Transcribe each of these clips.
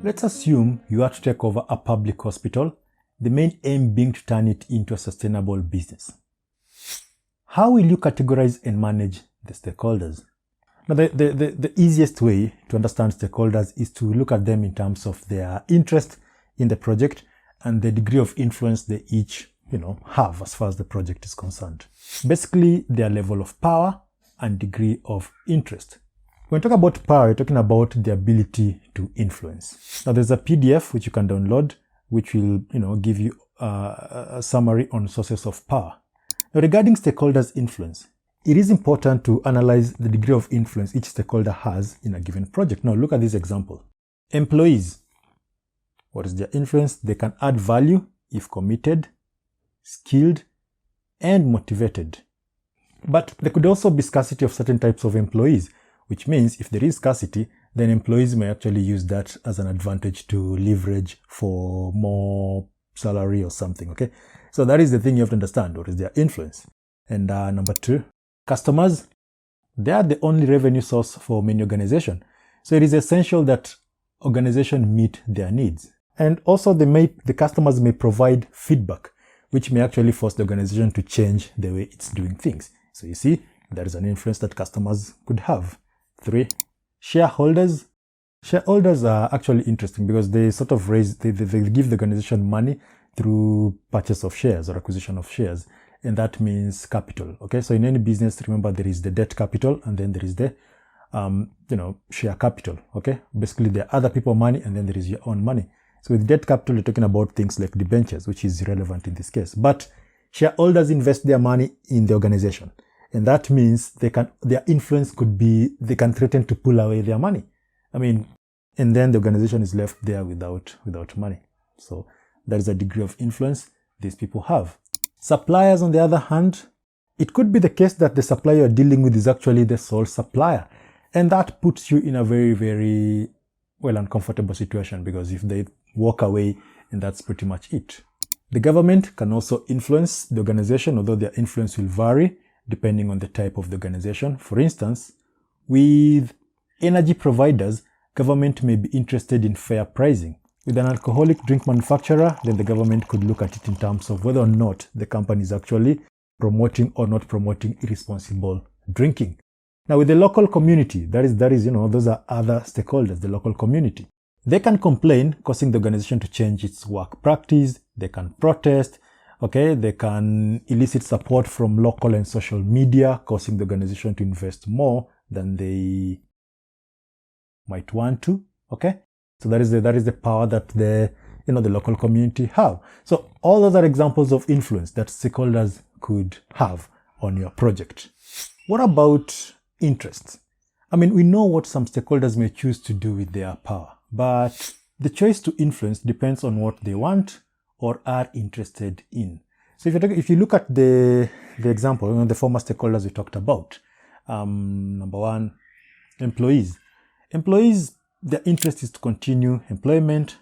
Let's assume you are to take over a public hospital, the main aim being to turn it into a sustainable business. How will you categorize and manage the stakeholders? Now, the easiest way to understand stakeholders is to look at them in terms of their interest in the project and the degree of influence they each, have as far as the project is concerned. Basically, their level of power and degree of interest. When we talk about power, we're talking about the ability to influence. Now, there's a PDF which you can download, which will, give you a summary on sources of power. Now, regarding stakeholders' influence, it is important to analyze the degree of influence each stakeholder has in a given project. Now, look at this example. Employees. What is their influence? They can add value if committed, skilled, and motivated. But there could also be scarcity of certain types of employees, which means if there is scarcity, then employees may actually use that as an advantage to leverage for more salary or something, okay? So that is the thing you have to understand, what is their influence. And number two, customers. They are the only revenue source for many organizations. So it is essential that organizations meet their needs. And also the customers may provide feedback, which may actually force the organization to change the way it's doing things. So you see, there is an influence that customers could have. 3, shareholders. Shareholders are actually interesting because they sort of they give the organization money through purchase of shares or acquisition of shares. And that means capital. Okay, so in any business, remember there is the debt capital and then there is the, share capital. Okay, basically there are other people's money and then there is your own money. So with debt capital, you're talking about things like debentures, which is irrelevant in this case. But shareholders invest their money in the organization. And that means their influence could be, they can threaten to pull away their money. And then the organization is left there without money. So there is a degree of influence these people have. Suppliers, on the other hand, it could be the case that the supplier you're dealing with is actually the sole supplier. And that puts you in a very, very, uncomfortable situation because if they walk away, and that's pretty much it. The government can also influence the organization, although their influence will vary depending on the type of the organization. For instance, with energy providers, government may be interested in fair pricing. With an alcoholic drink manufacturer, then the government could look at it in terms of whether or not the company is actually promoting or not promoting irresponsible drinking. Now, with the local community, those are other stakeholders, the local community. They can complain, causing the organization to change its work practice. They can protest. Okay, they can elicit support from local and social media, causing the organization to invest more than they might want to. Okay, so that is the power that the local community have. So all those are examples of influence that stakeholders could have on your project. What about interests? We know what some stakeholders may choose to do with their power, but the choice to influence depends on what they want or are interested in. So if you look at the example, the former stakeholders we talked about, number one, employees. Employees, their interest is to continue employment,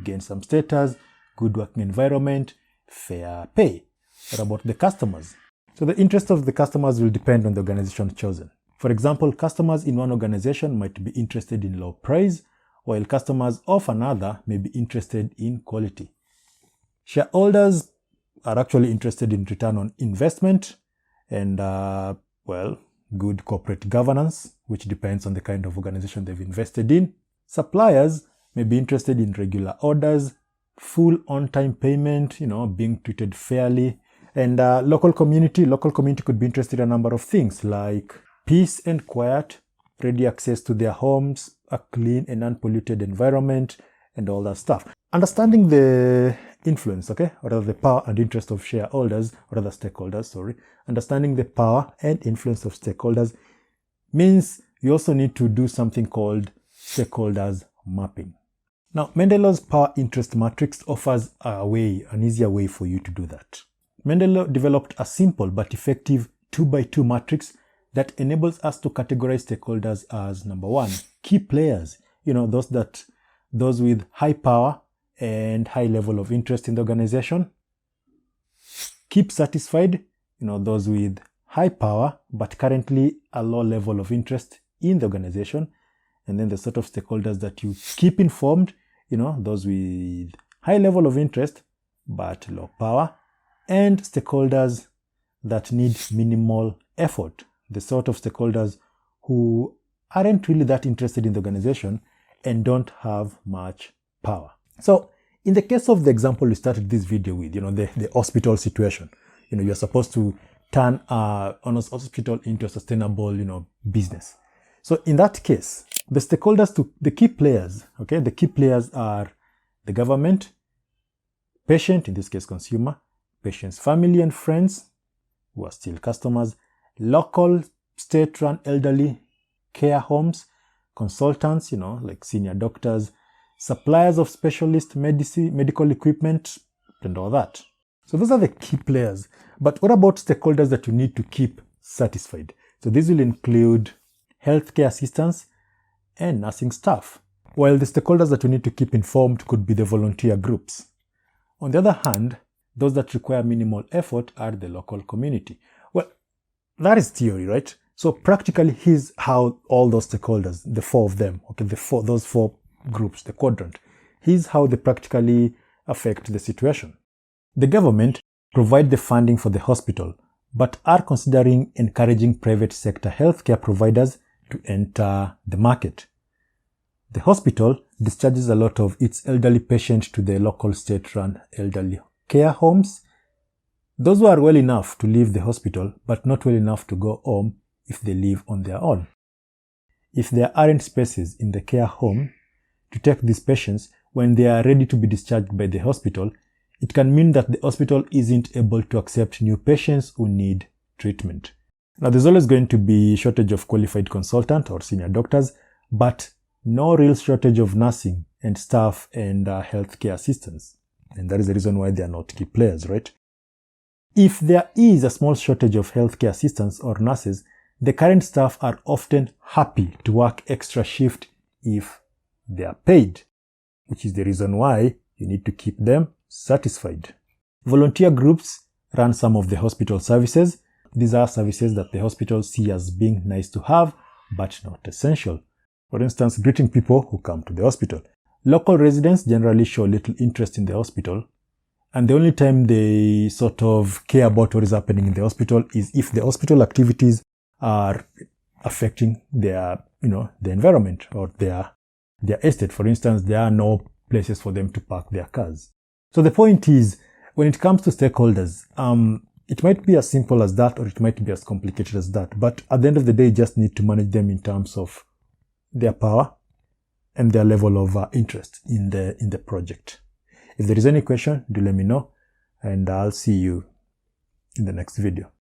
gain some status, good working environment, fair pay. What about the customers? So the interest of the customers will depend on the organization chosen. For example, customers in one organization might be interested in low price, while customers of another may be interested in quality. Shareholders are actually interested in return on investment and, good corporate governance, which depends on the kind of organization they've invested in. Suppliers may be interested in regular orders, full on-time payment, being treated fairly. And local community could be interested in a number of things like peace and quiet, ready access to their homes, a clean and unpolluted environment, and all that stuff. Understanding the influence, or rather the power and interest of shareholders, or rather stakeholders, understanding the power and influence of stakeholders means you also need to do something called stakeholders mapping. Now, Mendelow's power interest matrix offers an easier way for you to do that. Mendelow developed a simple but effective 2x2 matrix that enables us to categorize stakeholders as number one, key players, those with high power and high level of interest in the organization. Keep satisfied, those with high power, but currently a low level of interest in the organization. And then the sort of stakeholders that you keep informed, those with high level of interest but low power, and stakeholders that need minimal effort, the sort of stakeholders who aren't really that interested in the organization and don't have much power. So in the case of the example we started this video with, the hospital situation, you're supposed to turn a hospital into a sustainable, business. So in that case, the stakeholders, the key players, the key players are the government, patient, in this case consumer, patient's family and friends, who are still customers, local state-run elderly care homes, consultants, like senior doctors, suppliers of specialist medical equipment, and all that. So those are the key players. But what about stakeholders that you need to keep satisfied? So these will include healthcare assistants and nursing staff, while the stakeholders that you need to keep informed could be the volunteer groups. On the other hand, those that require minimal effort are the local community. Well, that is theory, right? So practically, here's how all those stakeholders, the four of them, those four groups, the quadrant, here's how they practically affect the situation. The government provide the funding for the hospital, but are considering encouraging private sector healthcare providers to enter the market. The hospital discharges a lot of its elderly patients to the local state-run elderly care homes. Those who are well enough to leave the hospital, but not well enough to go home if they live on their own. If there aren't spaces in the care home to take these patients when they are ready to be discharged by the hospital, it can mean that the hospital isn't able to accept new patients who need treatment. Now, there's always going to be a shortage of qualified consultants or senior doctors, but no real shortage of nursing and staff and healthcare assistants. And that is the reason why they are not key players, right? If there is a small shortage of healthcare assistants or nurses, the current staff are often happy to work extra shift if they are paid, which is the reason why you need to keep them satisfied. Volunteer groups run some of the hospital services. These are services that the hospital see as being nice to have, but not essential. For instance, greeting people who come to the hospital. Local residents generally show little interest in the hospital, and the only time they sort of care about what is happening in the hospital is if the hospital activities are affecting their, the environment or their estate. For instance, there are no places for them to park their cars. So the point is, when it comes to stakeholders, it might be as simple as that, or it might be as complicated as that. But at the end of the day, you just need to manage them in terms of their power and their level of interest in the project. If there is any question, do let me know, and I'll see you in the next video.